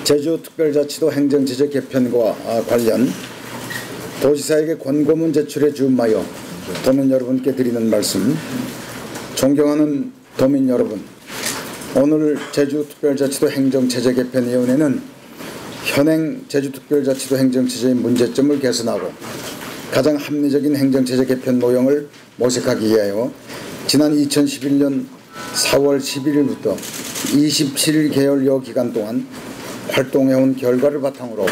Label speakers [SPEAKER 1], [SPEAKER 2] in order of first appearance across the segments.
[SPEAKER 1] 제주특별자치도 행정체제 개편과 관련 도지사에게 권고문 제출에 주음하여 도민 여러분께 드리는 말씀. 존경하는 도민 여러분, 오늘 제주특별자치도 행정체제 개편위원회는 현행 제주특별자치도 행정체제의 문제점을 개선하고 가장 합리적인 행정체제 개편 모형을 모색하기 위하여 지난 2011년 4월 11일부터 27일 계열여 기간 동안 활동해온 결과를 바탕으로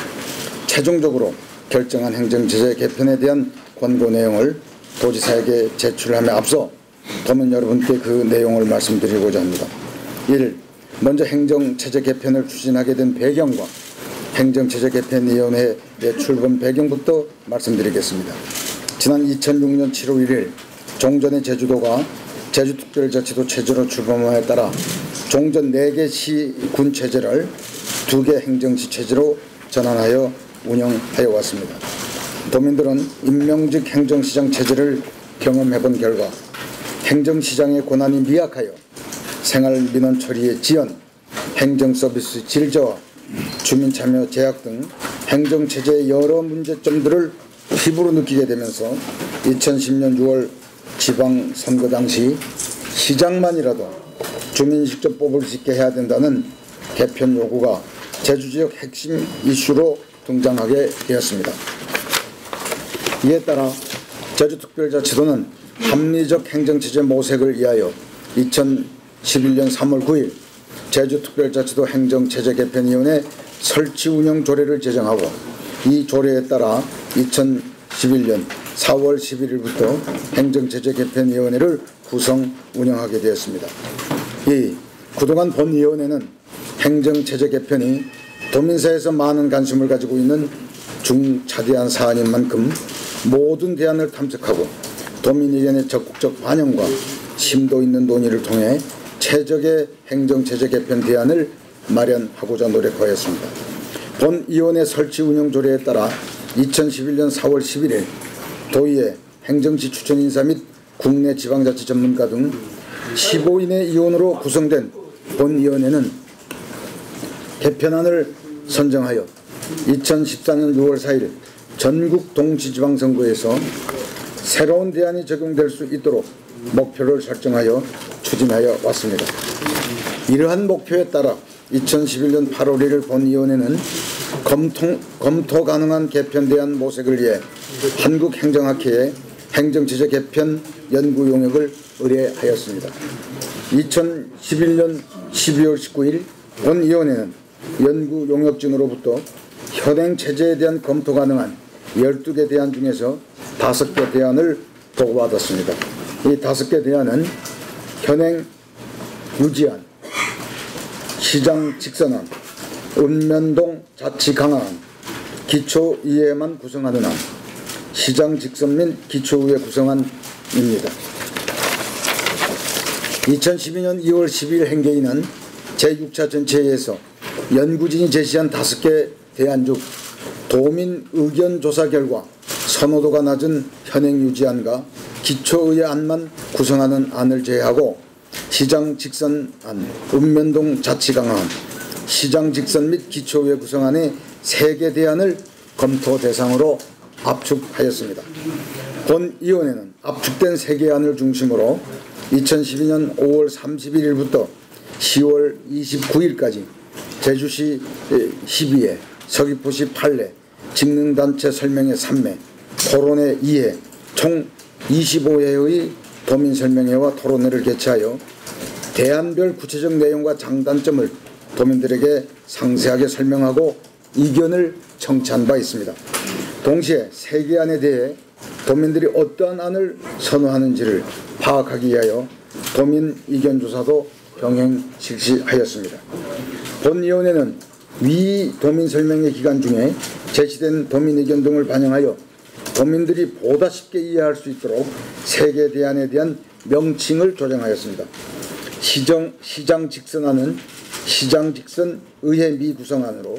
[SPEAKER 1] 최종적으로 결정한 행정체제 개편에 대한 권고 내용을 도지사에게 제출함에 앞서 도민 여러분께 그 내용을 말씀드리고자 합니다. 1. 먼저 행정체제 개편을 추진하게 된 배경과 행정체제 개편위원회의 출범 배경부터 말씀드리겠습니다. 지난 2006년 7월 1일 종전의 제주도가 제주특별자치도 체제로 출범함에 따라 종전 4개 시군 체제를 2개 행정시 체제로 전환하여 운영하여 왔습니다. 도민들은 임명직 행정시장 체제를 경험해본 결과 행정시장의 권한이 미약하여 생활민원 처리의 지연, 행정서비스 질저하, 주민참여 제약 등 행정체제의 여러 문제점들을 피부로 느끼게 되면서 2010년 6월 지방선거 당시 시장만이라도 주민이 직접 뽑을 수 있게 해야 된다는 개편 요구가 제주지역 핵심 이슈로 등장하게 되었습니다. 이에 따라 제주특별자치도는 합리적 행정체제 모색을 위하여 2011년 3월 9일 제주특별자치도 행정체제 개편위원회 설치 운영 조례를 제정하고 이 조례에 따라 2011년 4월 11일부터 행정체제 개편위원회를 구성 운영하게 되었습니다. 그동안 본위원회는 행정체제 개편이 도민사회에서 많은 관심을 가지고 있는 중차대한 사안인 만큼 모든 대안을 탐색하고 도민 의견의 적극적 반영과 심도 있는 논의를 통해 최적의 행정체제 개편 대안을 마련하고자 노력하였습니다. 본위원회 설치 운영 조례에 따라 2011년 4월 11일 도의회 행정시 추천인사 및 국내 지방자치 전문가 등 15인의 위원으로 구성된 본위원회는 개편안을 선정하여 2014년 6월 4일 전국 동시지방선거에서 새로운 대안이 적용될 수 있도록 목표를 설정하여 추진하여 왔습니다. 이러한 목표에 따라 2011년 8월 1일 본위원회는 검토 가능한 개편 대안 모색을 위해 한국행정학회에 행정체제 개편 연구 용역을 의뢰하였습니다. 2011년 12월 19일 본위원회는 연구 용역진으로부터 현행 체제에 대한 검토 가능한 12개 대안 중에서 5개 대안을 보고받았습니다. 이 5개 대안은 현행 유지안, 시장 직선안, 읍면동 자치 강화안, 기초의회만 구성하는 안, 시장 직선 및 기초의회 구성안입니다. 2012년 2월 12일 행계위는 제6차 전체회의에서 연구진이 제시한 5개 대안 중 도민 의견 조사 결과 선호도가 낮은 현행 유지안과 기초의회 안만 구성하는 안을 제외하고 시장 직선안, 읍면동 자치 강화안, 시장 직선 및 기초의회 구성안의 3개 대안을 검토 대상으로 압축하였습니다. 본위원회는 압축된 3개 안을 중심으로 2012년 5월 31일부터 10월 29일까지 제주시 12회, 서귀포시 8회, 직능단체 설명회 3회, 토론회 2회, 총 25회의 도민설명회와 토론회를 개최하여 대안별 구체적 내용과 장단점을 도민들에게 상세하게 설명하고 의견을 청취한 바 있습니다. 동시에 3개 안에 대해 도민들이 어떠한 안을 선호하는지를 파악하기 위하여 도민 의견조사도 병행 실시하였습니다. 본위원회는 위 도민설명회 기간 중에 제시된 도민 의견 등을 반영하여 도민들이 보다 쉽게 이해할 수 있도록 3개 대안에 대한 명칭을 조정하였습니다. 시장 직선안은 시장 직선 의회 미구성안으로,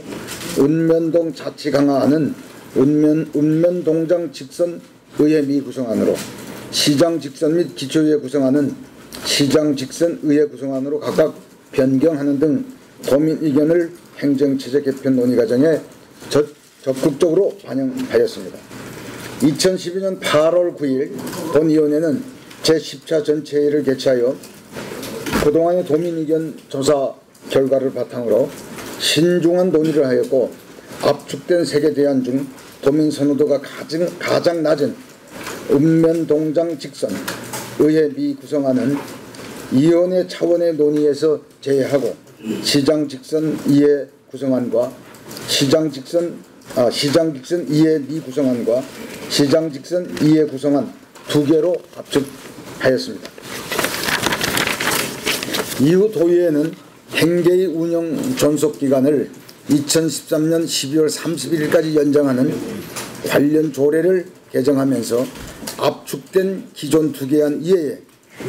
[SPEAKER 1] 읍면동 자치 강화안은 읍면동장 직선 의회 미구성안으로, 시장 직선 및 기초의회 구성안은 시장 직선 의회 구성안으로 각각 변경하는 등 도민 의견을 행정체제 개편 논의 과정에 적극적으로 반영하였습니다. 2012년 8월 9일 본위원회는 제10차 전체회의를 개최하여 그동안의 도민 의견 조사 결과를 바탕으로 신중한 논의를 하였고, 압축된 3개 대안 중 도민 선호도가 가장 낮은 읍면동장 직선 의회 미구성안은 위원회 차원의 논의에서 제외하고 시장 직선 이해 구성안과 시장 직선 이해 미구성안과 시장 직선 이해 구성안 2개로 압축하였습니다. 이후 도의회는 행계의 운영 존속 기간을 2013년 12월 31일까지 연장하는 관련 조례를 개정하면서 압축된 기존 2개안 이외에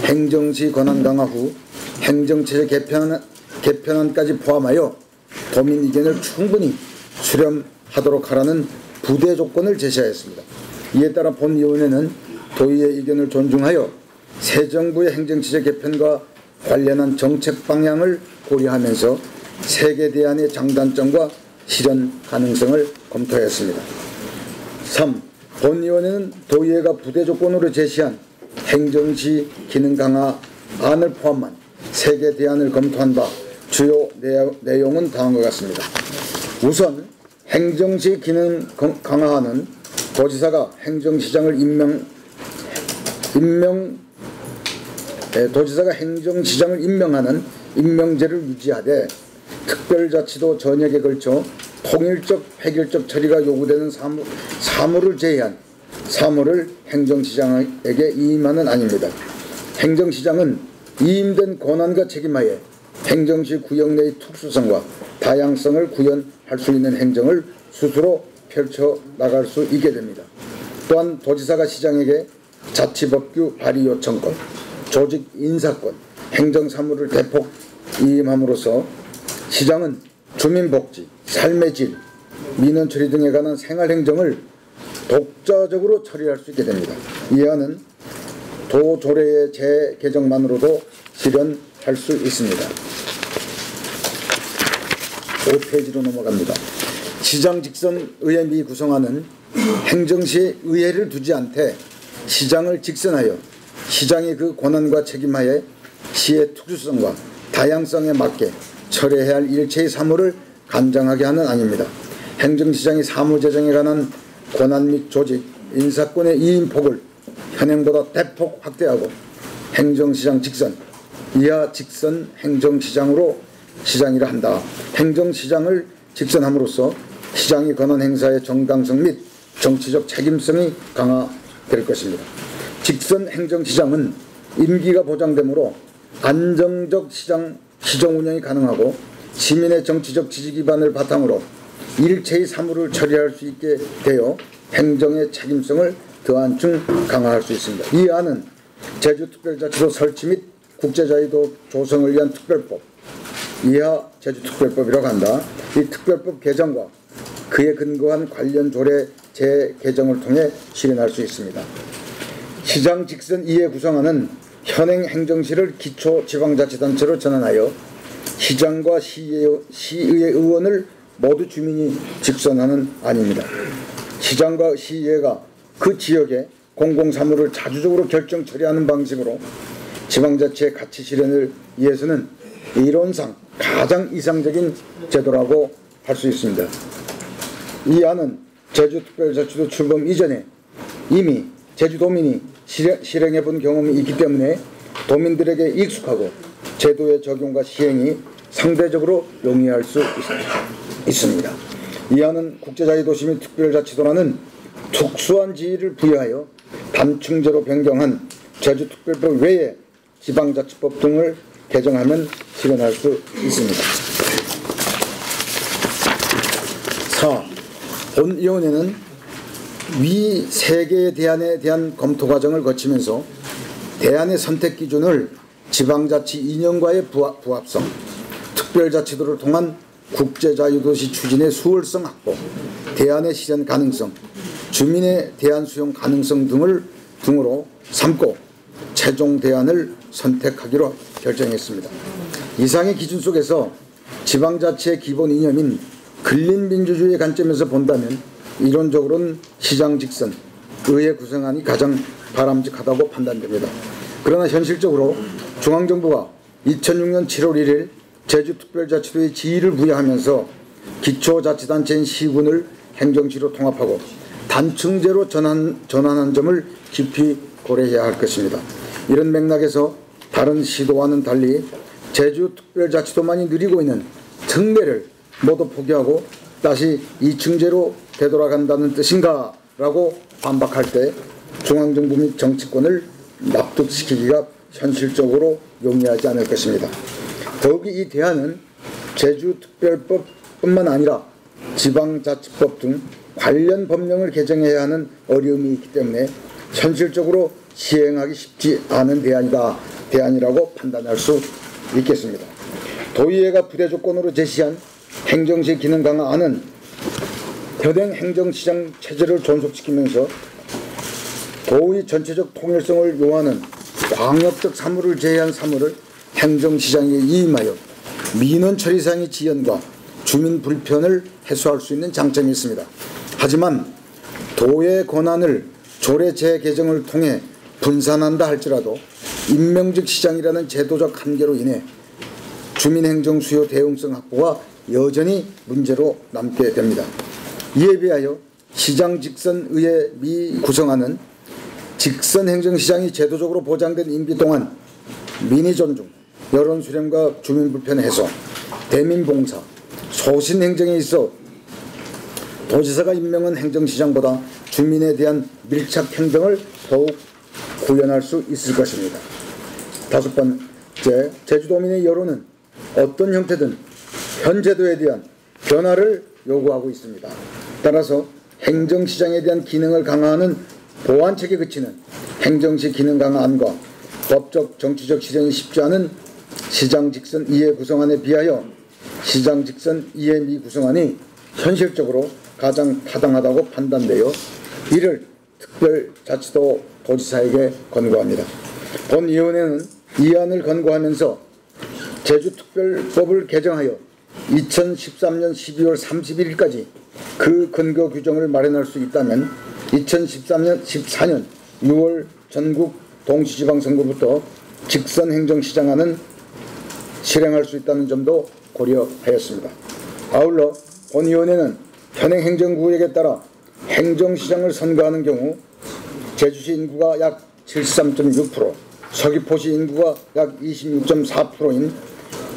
[SPEAKER 1] 행정시 권한 강화 후 행정체제 개편안까지 포함하여 도민 의견을 충분히 수렴하도록 하라는 부대 조건을 제시하였습니다. 이에 따라 본위원회는 도의회 의견을 존중하여 새 정부의 행정체제 개편과 관련한 정책 방향을 고려하면서 3개 대안의 장단점과 실현 가능성을 검토하였습니다. 3. 본위원회는 도의회가 부대 조건으로 제시한 행정시 기능 강화 안을 포함한 3개 대안을 검토한 바 주요 내용은 다음과 같습니다. 우선 행정시 기능 강화안은 도지사가 행정시장을 임명하는 임명제를 유지하되 특별자치도 전역에 걸쳐 통일적 획일적 처리가 요구되는 사무를 제외한 사무를 행정시장에게 이임하는 안입니다. 행정시장은 이임된 권한과 책임하에 행정시 구역 내의 특수성과 다양성을 구현할 수 있는 행정을 스스로 펼쳐나갈 수 있게 됩니다. 또한 도지사가 시장에게 자치법규 발의 요청권, 조직 인사권, 행정사무를 대폭 이임함으로써 시장은 주민복지, 삶의 질, 민원처리 등에 관한 생활행정을 독자적으로 처리할 수 있게 됩니다. 이 안은 도조례의 재개정만으로도 실현할 수 있습니다. 5페이지로 넘어갑니다. 시장 직선 의회 미구성안은 행정시에 의회를 두지 않되 시장을 직선하여 시장이 그 권한과 책임하에 시의 특수성과 다양성에 맞게 처리해야 할 일체의 사무를 간장하게 하는 안입니다. 행정시장이 사무재정에 관한 권한 및 조직, 인사권의 이임폭을 현행보다 대폭 확대하고 행정시장 직선, 이하 직선 행정시장으로 시장이라 한다. 행정시장을 직선함으로써 시장의 권한 행사의 정당성 및 정치적 책임성이 강화될 것입니다. 직선 행정시장은 임기가 보장되므로 안정적 시정 운영이 가능하고 시민의 정치적 지지 기반을 바탕으로 일체의 사무를 처리할 수 있게 되어 행정의 책임성을 더한층 강화할 수 있습니다. 이 안은 제주특별자치도 설치 및 국제자유도 조성을 위한 특별법, 이하 제주특별법이라고 한다. 이 특별법 개정과 그에 근거한 관련 조례 재개정을 통해 실현할 수 있습니다. 시장 직선 이해 구성안은 현행 행정시를 기초지방자치단체로 전환하여 시장과 시의회 의원을 모두 주민이 직선하는 안입니다. 시장과 시의회가 그 지역의 공공사무를 자주적으로 결정 처리하는 방식으로 지방자치의 가치 실현을 위해서는 이론상 가장 이상적인 제도라고 할 수 있습니다. 이 안은 제주특별자치도 출범 이전에 이미 제주도민이 실행해 본 경험이 있기 때문에 도민들에게 익숙하고 제도의 적용과 시행이 상대적으로 용이할 수 있습니다. 이 안은 국제자유도시 및 특별자치도라는 특수한 지위를 부여하여 단층제로 변경한 제주특별법 외에 지방자치법 등을 개정하면 실현할 수 있습니다. 4. 본위원회는 위 3개의 대안에 대한 검토 과정을 거치면서 대안의 선택 기준을 지방자치 이념과의 부합성, 특별자치도를 통한 국제자유도시 추진의 수월성 확보, 대안의 실현 가능성, 주민의 대안 수용 가능성 등으로 삼고 최종 대안을 선택하기로 결정했습니다. 이상의 기준 속에서 지방자치의 기본 이념인 근린민주주의의 관점에서 본다면 이론적으로는 시장 직선 의회 구성안이 가장 바람직하다고 판단됩니다. 그러나 현실적으로 중앙정부가 2006년 7월 1일 제주특별자치도에 지위를 부여하면서 기초자치단체인 시군을 행정시로 통합하고 단층제로 전환한 점을 깊이 고려해야 할 것입니다. 이런 맥락에서 다른 시도와는 달리 제주특별자치도만이 누리고 있는 특례를 모두 포기하고 다시 2층제로 되돌아간다는 뜻인가 라고 반박할 때 중앙정부 및 정치권을 납득시키기가 현실적으로 용이하지 않을 것입니다. 더욱이 이 대안은 제주특별법뿐만 아니라 지방자치법 등 관련 법령을 개정해야 하는 어려움이 있기 때문에 현실적으로 시행하기 쉽지 않은 대안이라고 판단할 수 있겠습니다. 도의회가 부대 조건으로 제시한 행정시 기능 강화안은 현행 행정시장 체제를 존속시키면서 도의 전체적 통일성을 요하는 광역적 사무를 제외한 사무를 행정시장에 이임하여 민원 처리상의 지연과 주민 불편을 해소할 수 있는 장점이 있습니다. 하지만 도의 권한을 조례 재개정을 통해 분산한다 할지라도 임명직 시장이라는 제도적 한계로 인해 주민행정 수요 대응성 확보가 여전히 문제로 남게 됩니다. 이에 비하여 시장 직선 의회 미구성안은 직선 행정시장이 제도적으로 보장된 임기 동안 민의 존중, 여론 수렴과 주민 불편 해소, 대민 봉사, 소신 행정에 있어 도지사가 임명한 행정시장보다 주민에 대한 밀착 행정을 더욱 구현할 수 있을 것입니다. 다섯 번째, 제주도민의 여론은 어떤 형태든 현 제도에 대한 변화를 요구하고 있습니다. 따라서 행정시장에 대한 기능을 강화하는 보완책에 그치는 행정시 기능 강화안과 법적 정치적 실현이 쉽지 않은 시장 직선 이해 구성안에 비하여 시장 직선 이해 미 구성안이 현실적으로 가장 타당하다고 판단되어 이를 특별자치도 도지사에게 권고합니다. 본위원회는 이 안을 권고하면서 제주특별법을 개정하여 2013년 12월 31일까지 그 근거 규정을 마련할 수 있다면 2014년 6월 전국 동시지방선거부터 직선 행정시장안은 실행할 수 있다는 점도 고려하였습니다. 아울러 본위원회는 현행 행정구역에 따라 행정시장을 선거하는 경우 제주시 인구가 약 73.6%, 서귀포시 인구가 약 26.4%인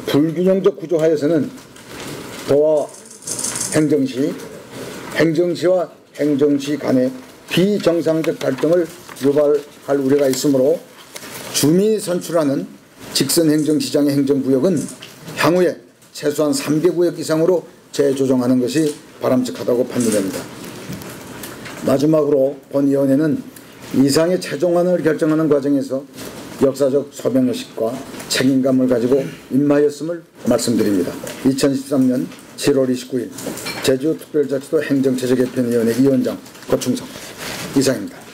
[SPEAKER 1] 불균형적 구조하에서는 도와 행정시와 행정시 간의 비정상적 갈등을 유발할 우려가 있으므로 주민이 선출하는 직선 행정시장의 행정구역은 향후에 최소한 3개 구역 이상으로 재조정하는 것이 바람직하다고 판단됩니다. 마지막으로 본위원회는 이상의 최종안을 결정하는 과정에서 역사적 소명의식과 책임감을 가지고 임하였음을 말씀드립니다. 2013년 7월 29일 제주특별자치도 행정체제개편위원회 위원장 고충성 이상입니다.